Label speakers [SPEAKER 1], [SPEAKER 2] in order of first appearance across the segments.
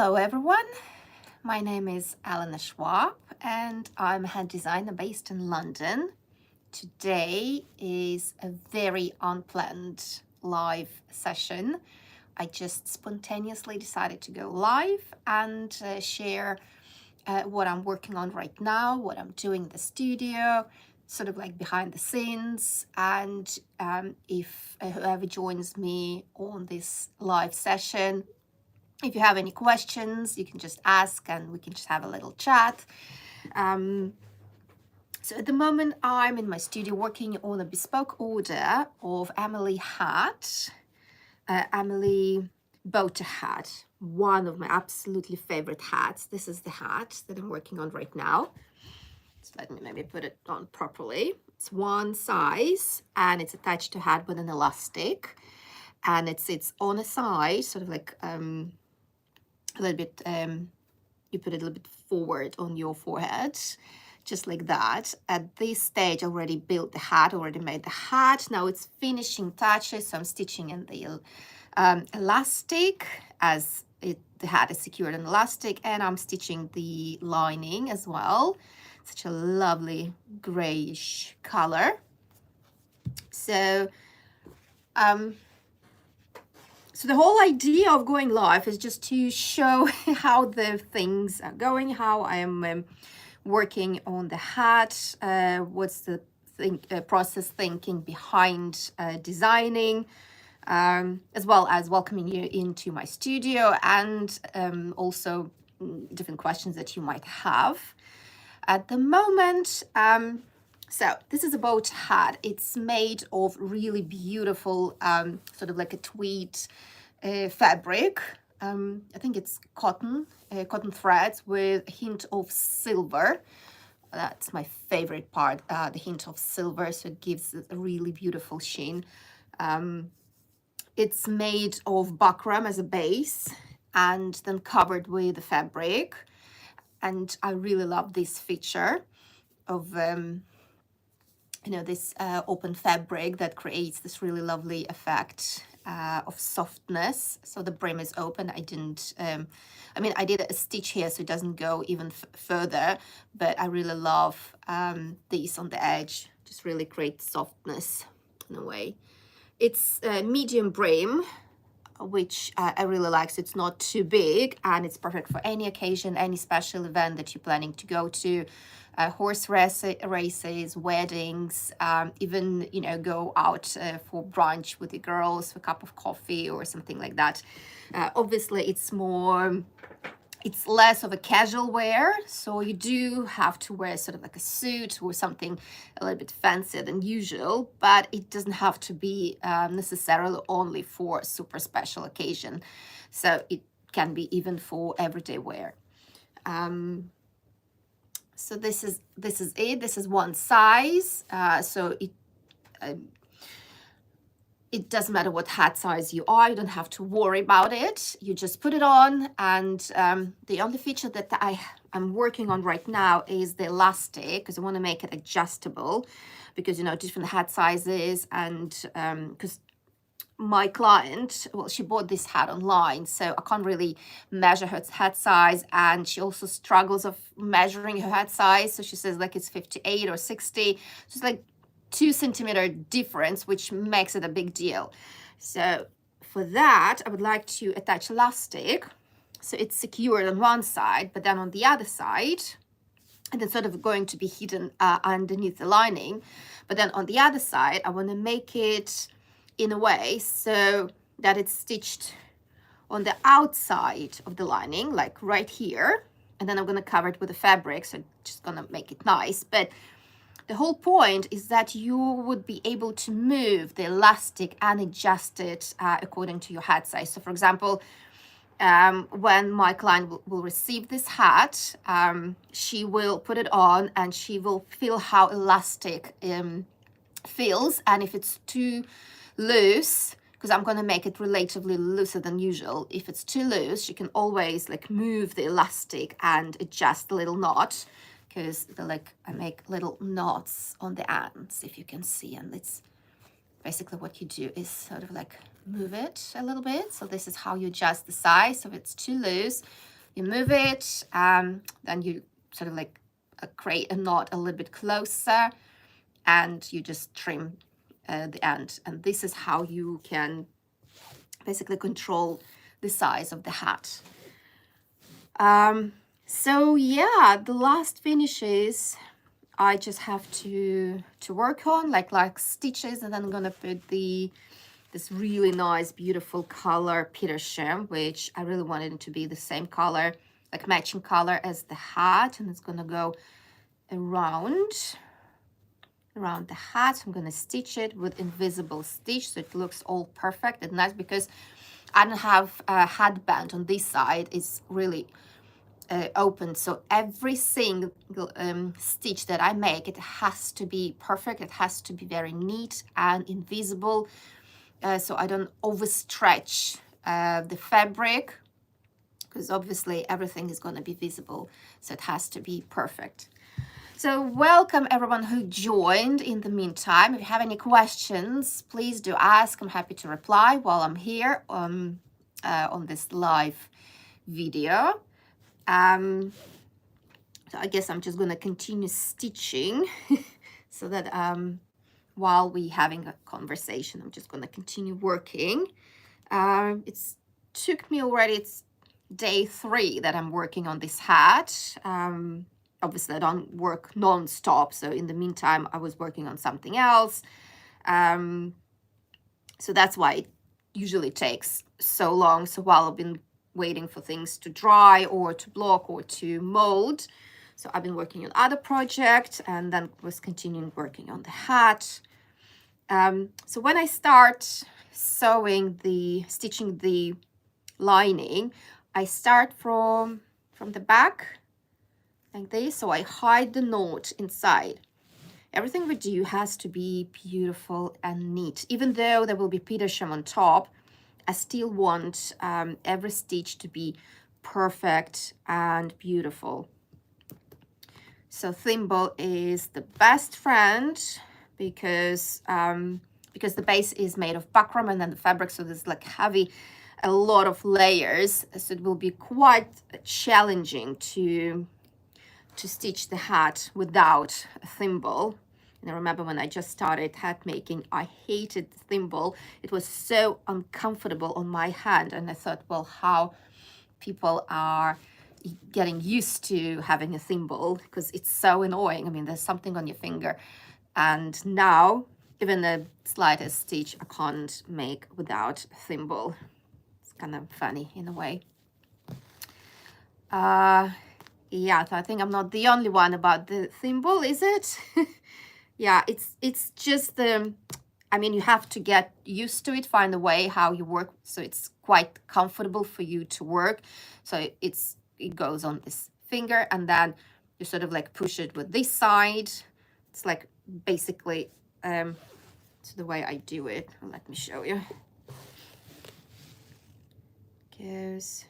[SPEAKER 1] Hello everyone, my name is Elena Shvab and I'm a head designer based in London. Today is a very unplanned live session. I just spontaneously decided to go live and share what I'm working on right now, what I'm doing in the studio, sort of like behind the scenes. And if whoever joins me on this live session, if you have any questions, you can just ask and we can just have a little chat. So at the moment, I'm in my studio working on a bespoke order of Emily hat, Emily Boater hat, one of my absolutely favorite hats. This is the hat that I'm working on right now. So let me maybe put it on properly. It's one size and it's attached to a hat with an elastic, and it sits on a side, sort of like a little bit, you put it a little bit forward on your forehead, just like that. At this stage, I already built the hat, already made the hat. Now it's finishing touches, so I'm stitching in the elastic as the hat is secured in elastic, and I'm stitching the lining as well. Such a lovely grayish color. So So the whole idea of going live is just to show how the things are going, how I am working on the hat, what's the process thinking behind designing, as well as welcoming you into my studio and also different questions that you might have. At the moment, so this is a boat hat. It's made of really beautiful, sort of like a tweed fabric. I think it's cotton threads with a hint of silver. That's my favorite part, the hint of silver, so it gives a really beautiful sheen. It's made of buckram as a base and then covered with the fabric. And I really love this feature of this open fabric that creates this really lovely effect of softness. So the brim is open. I did a stitch here so it doesn't go even further, but I really love this on the edge. Just really creates softness in a way. It's medium brim, which I really like. So it's not too big and it's perfect for any occasion, any special event that you're planning to go to. Horse races, weddings, even, go out for brunch with the girls for a cup of coffee or something like that. Obviously, it's less of a casual wear, so you do have to wear sort of like a suit or something a little bit fancier than usual, but it doesn't have to be necessarily only for super special occasion. So it can be even for everyday wear. So this is it. This is one size. So it doesn't matter what hat size you are. You don't have to worry about it. You just put it on. And the only feature that I'm working on right now is the elastic, because I want to make it adjustable, because different hat sizes, and because my client, well, she bought this hat online, so I can't really measure her hat size, and she also struggles of measuring her hat size. So she says like it's 58 or 60. So it's like 2 centimeter difference, which makes it a big deal. So for that, I would like to attach elastic. So it's secured on one side, but then on the other side, and it's sort of going to be hidden underneath the lining. But then on the other side, I want to make it in a way so that it's stitched on the outside of the lining, like right here. And then I'm going to cover it with the fabric, so just going to make it nice. But the whole point is that you would be able to move the elastic and adjust it according to your hat size. So for example, when my client will receive this hat, she will put it on and she will feel how elastic feels. And if it's too loose, because I'm going to make it relatively looser than usual, if it's too loose, you can always like move the elastic and adjust the little knot, because I make little knots on the ends, if you can see, and it's basically what you do is sort of like move it a little bit. So this is how you adjust the size. So if it's too loose, you move it, then you sort of like create a knot a little bit closer, and you just trim the end. And this is how you can basically control the size of the hat. So yeah, the last finishes I just have to work on, like stitches, and then I'm gonna put this really nice, beautiful color Petersham, which I really wanted it to be the same color, like matching color as the hat, and it's gonna go around the hat. I'm gonna stitch it with invisible stitch so it looks all perfect and nice, because I don't have a headband on this side. It's really open, so every single stitch that I make, it has to be perfect. It has to be very neat and invisible, so I don't overstretch the fabric, because obviously everything is going to be visible, so it has to be perfect. So welcome everyone who joined in the meantime. If you have any questions, please do ask. I'm happy to reply while I'm here on this live video. So I guess I'm just going to continue stitching so that while we having a conversation, I'm just going to continue working. It's took me already, it's day 3 that I'm working on this hat. Obviously I don't work non-stop, so in the meantime I was working on something else. So that's why it usually takes so long. So while I've been waiting for things to dry or to block or to mold, so I've been working on other projects, and then was continuing working on the hat. So when I start stitching the lining, I start from the back like this, so I hide the knot inside. Everything we do has to be beautiful and neat. Even though there will be Petersham on top, I still want every stitch to be perfect and beautiful. So thimble is the best friend, because the base is made of buckram and then the fabric, so there's like a lot of layers, so it will be quite challenging to stitch the hat without a thimble. And I remember when I just started hat making, I hated the thimble. It was so uncomfortable on my hand, and I thought, well, how people are getting used to having a thimble, because it's so annoying. I mean, there's something on your finger, and now even the slightest stitch I can't make without a thimble. It's kind of funny in a way. Yeah, so I think I'm not the only one about the thimble, is it? Yeah, it's just I mean, you have to get used to it, find a way how you work, so it's quite comfortable for you to work. So it goes on this finger, and then you sort of like push it with this side. It's like basically so the way I do it. Let me show you. Goes.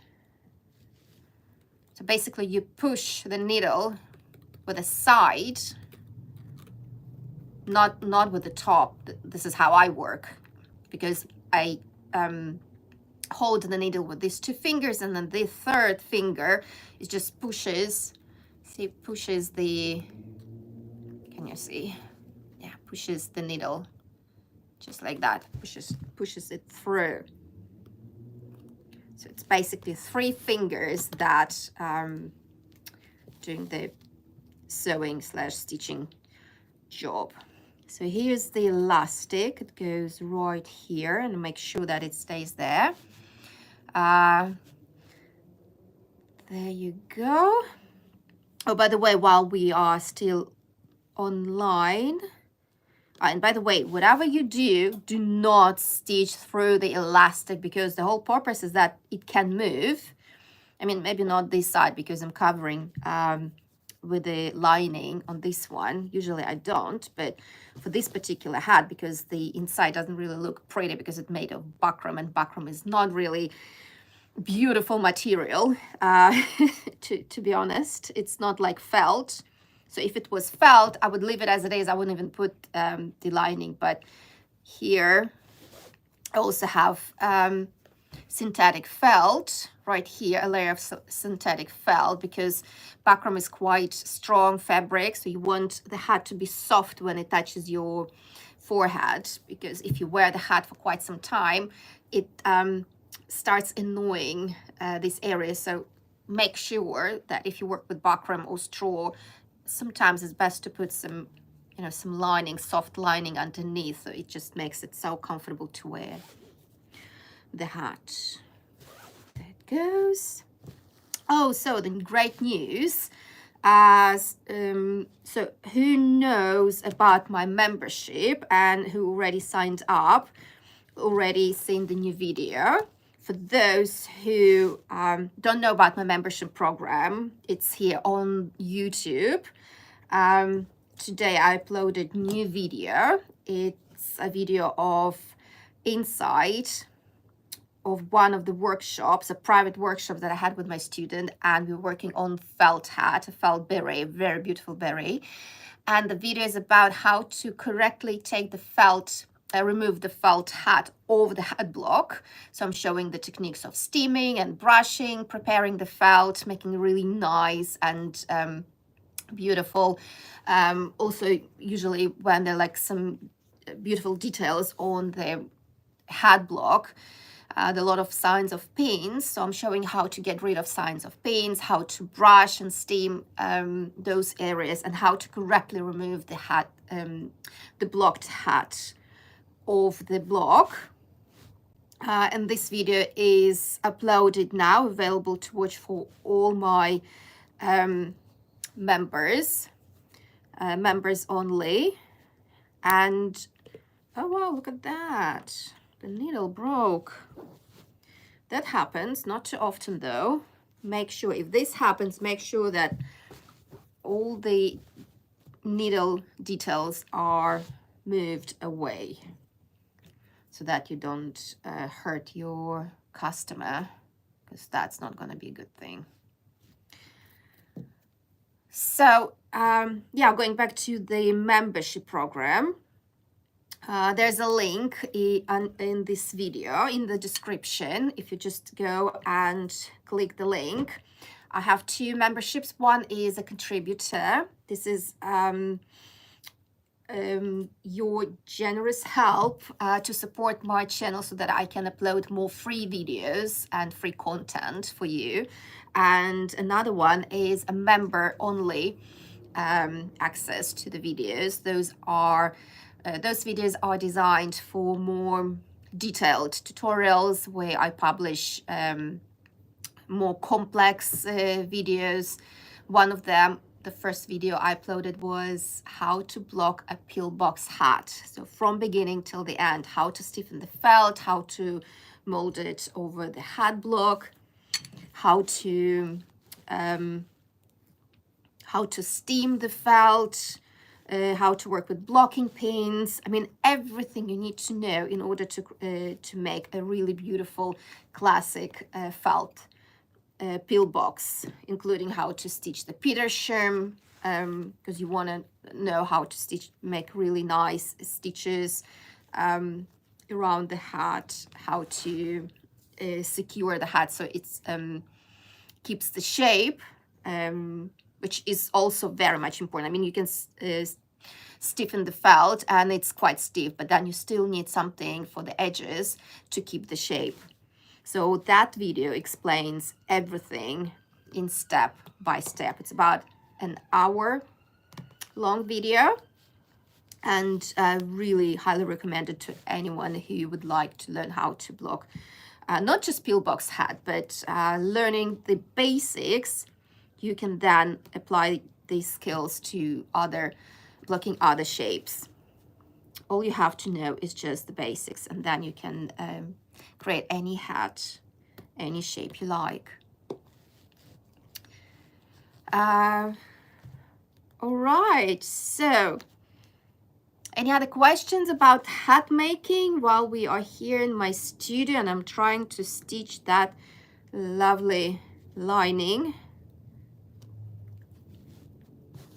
[SPEAKER 1] So basically you push the needle with the side, not with the top. This is how I work, because I hold the needle with these 2 fingers, and then the 3rd finger is just pushes. See, pushes the, can you see? Yeah, pushes the needle just like that, pushes it through. So it's basically 3 fingers that doing the sewing / stitching job. So here's the elastic. It goes right here, and make sure that it stays there. There you go. Oh, by the way, while we are still online, and by the way, whatever you do, do not stitch through the elastic, because the whole purpose is that it can move. I mean, maybe not this side, because I'm covering with the lining on this one. Usually I don't, but for this particular hat, because the inside doesn't really look pretty, because it's made of buckram, and buckram is not really beautiful material, to be honest. It's not like felt. So if it was felt, I would leave it as it is. I wouldn't even put the lining, but here I also have synthetic felt right here, a layer of synthetic felt, because buckram is quite strong fabric, so you want the hat to be soft when it touches your forehead, because if you wear the hat for quite some time, it starts annoying this area. So make sure that if you work with buckram or straw, sometimes it's best to put some, you know, some lining, soft lining underneath, so it just makes it so comfortable to wear the hat. There it goes. Oh, so the great news, as so who knows about my membership and who already signed up, already seen the new video. For those who don't know about my membership program, it's here on YouTube. Today I uploaded new video. It's a video of inside of one of the workshops, a private workshop that I had with my student, and we were working on felt hat, a felt beret, a very beautiful beret. And the video is about how to correctly take the felt, remove the felt hat over the hat block. So I'm showing the techniques of steaming and brushing, preparing the felt, making it really nice and beautiful. Also, usually when there are like some beautiful details on the hat block, there are a lot of signs of pains, so I'm showing how to get rid of signs of pains, how to brush and steam those areas, and how to correctly remove the hat, the blocked hat off the block. And this video is uploaded now, available to watch for all my members only. And oh wow, look at that, the needle broke. That happens, not too often though. Make sure, if this happens, make sure that all the needle details are moved away so that you don't hurt your customer, because that's not going to be a good thing. So yeah, going back to the membership program, there's a link in this video in the description. If you just go and click the link, I have 2 memberships. One is a contributor. This is your generous help to support my channel so that I can upload more free videos and free content for you. And another one is a member only access to the videos. Those videos are designed for more detailed tutorials where I publish more complex videos. One of them, the first video I uploaded, was how to block a pillbox hat. So from beginning till the end, how to stiffen the felt, how to mold it over the hat block, how to steam the felt, how to work with blocking pins. I mean, everything you need to know in order to make a really beautiful classic felt pillbox, including how to stitch the Petersham, because you want to know how to make really nice stitches around the hat, how to secure the hat so it's keeps the shape, which is also very much important. I mean, you can stiffen the felt and it's quite stiff, but then you still need something for the edges to keep the shape. So that video explains everything in step by step. It's about an hour long video, and really highly recommended to anyone who would like to learn how to block not just pillbox hat, but learning the basics. You can then apply these skills to blocking other shapes. All you have to know is just the basics, and then you can create any hat, any shape you like. All right, so any other questions about hat making while we are here in my studio and I'm trying to stitch that lovely lining?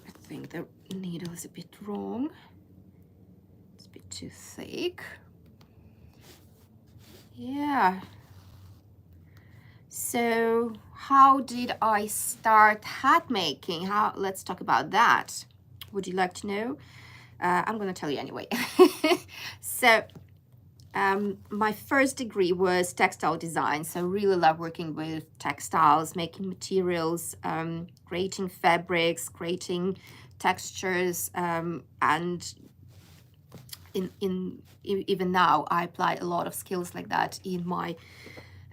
[SPEAKER 1] I think the needle is a bit wrong. It's a bit too thick. Yeah. So how did I start hat making? Let's talk about that. Would you like to know? I'm going to tell you anyway. So my first degree was textile design. So I really love working with textiles, making materials, creating fabrics, creating textures, and even now I apply a lot of skills like that in my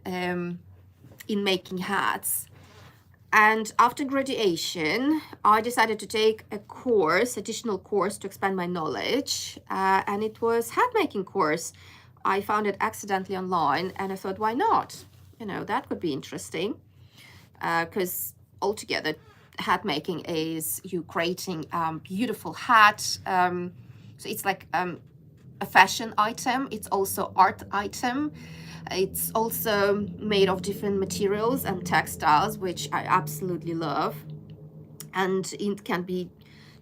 [SPEAKER 1] in making hats. And after graduation, I decided to take a course, additional course to expand my knowledge. And it was hat making course. I found it accidentally online and I thought, why not? You know, that could be interesting. Because altogether, hat making is you creating beautiful hat. So it's like a fashion item. It's also art item. It's also made of different materials and textiles, which I absolutely love. And it can be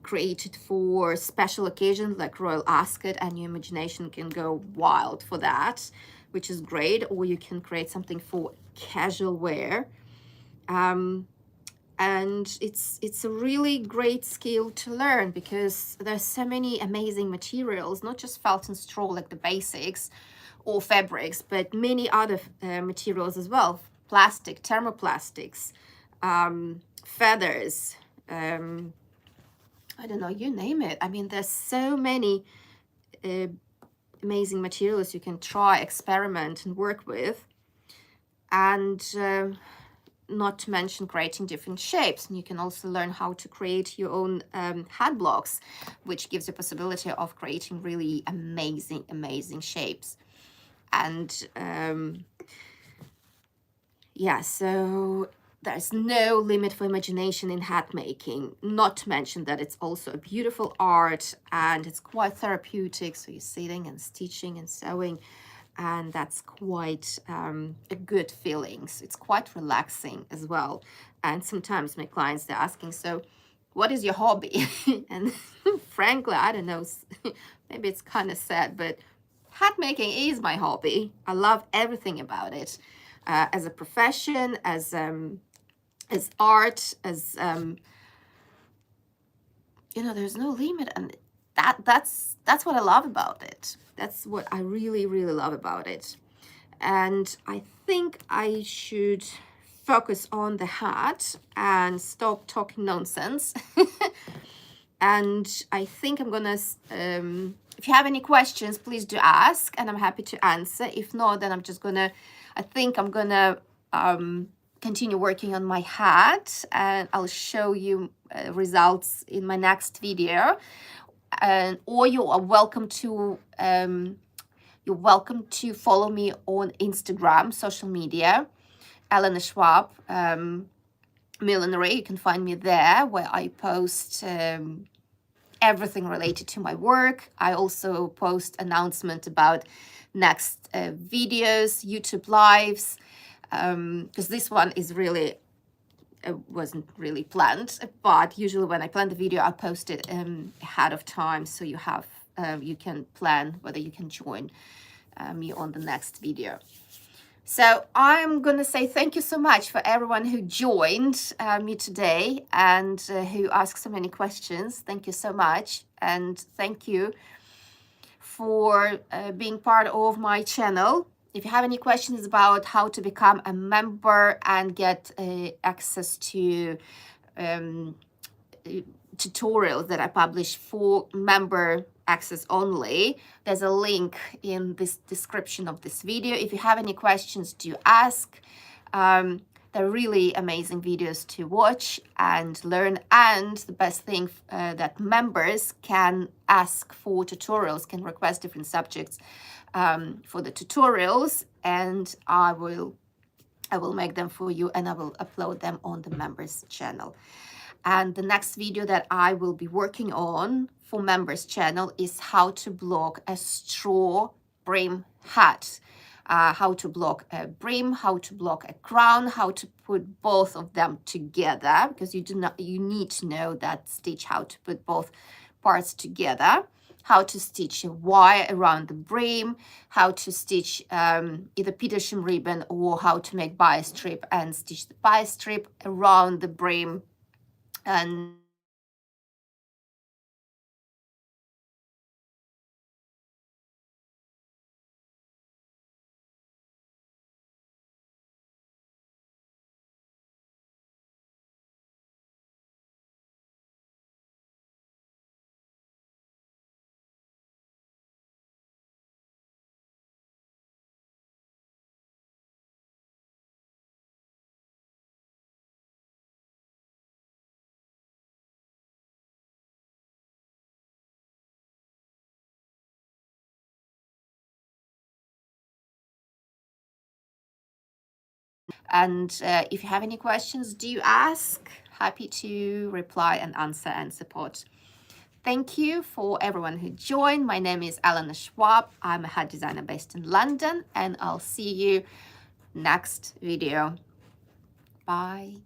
[SPEAKER 1] created for special occasions like royal ascot, and your imagination can go wild for that, which is great. Or you can create something for casual wear. And it's a really great skill to learn because there's so many amazing materials, not just felt and straw like the basics or fabrics, but many other materials as well. Plastic, thermoplastics, feathers, I don't know, you name it. I mean, there's so many amazing materials you can try, experiment, and work with. And not to mention creating different shapes. And you can also learn how to create your own hat blocks, which gives you possibility of creating really amazing shapes. And yeah, so there's no limit for imagination in hat making, not to mention that it's also a beautiful art and it's quite therapeutic. So you're sitting and stitching and sewing, and that's quite a good feeling. So it's quite relaxing as well. And sometimes my clients, they're asking, so what is your hobby? And frankly, I don't know, maybe it's kind of sad, but hat making is my hobby. I love everything about it. As a profession, as art, as you know, there's no limit, and that's what I love about it. That's what I really love about it. And I think I should focus on the hat and stop talking nonsense. And I think I'm gonna if you have any questions, please do ask and I'm happy to answer. If not, then I think I'm gonna continue working on my hat, and I'll show you results in my next video. Or you are welcome to follow me on Instagram, social media, Elena Shvab Millinery. You can find me there, where I post everything related to my work. I also post announcement about next videos, YouTube lives, because this one is really wasn't really planned, but usually when I plan the video, I post it ahead of time, so you have you can plan whether you can join me on the next video. So I'm gonna say thank you so much for everyone who joined me today and who asked so many questions. Thank you so much, and thank you for being part of my channel. If you have any questions about how to become a member and get access to tutorials that I publish for member access only, there's a link in this description of this video. If you have any questions, do ask. They're really amazing videos to watch and learn, and the best thing that members can ask for tutorials, can request different subjects for the tutorials, and I will make them for you and I will upload them on the members channel. And the next video that I will be working on for members channel is how to block a straw brim hat. How to block a brim, how to block a crown, how to put both of them together, because you need to know that stitch, how to put both parts together, how to stitch a Y around the brim, how to stitch either petersham ribbon, or how to make bias strip and stitch the bias strip around the brim. And if you have any questions, do ask. Happy to reply and answer and support. Thank you for everyone who joined. My name is Elena Shvab. I'm a hat designer based in London, and I'll see you next video. Bye.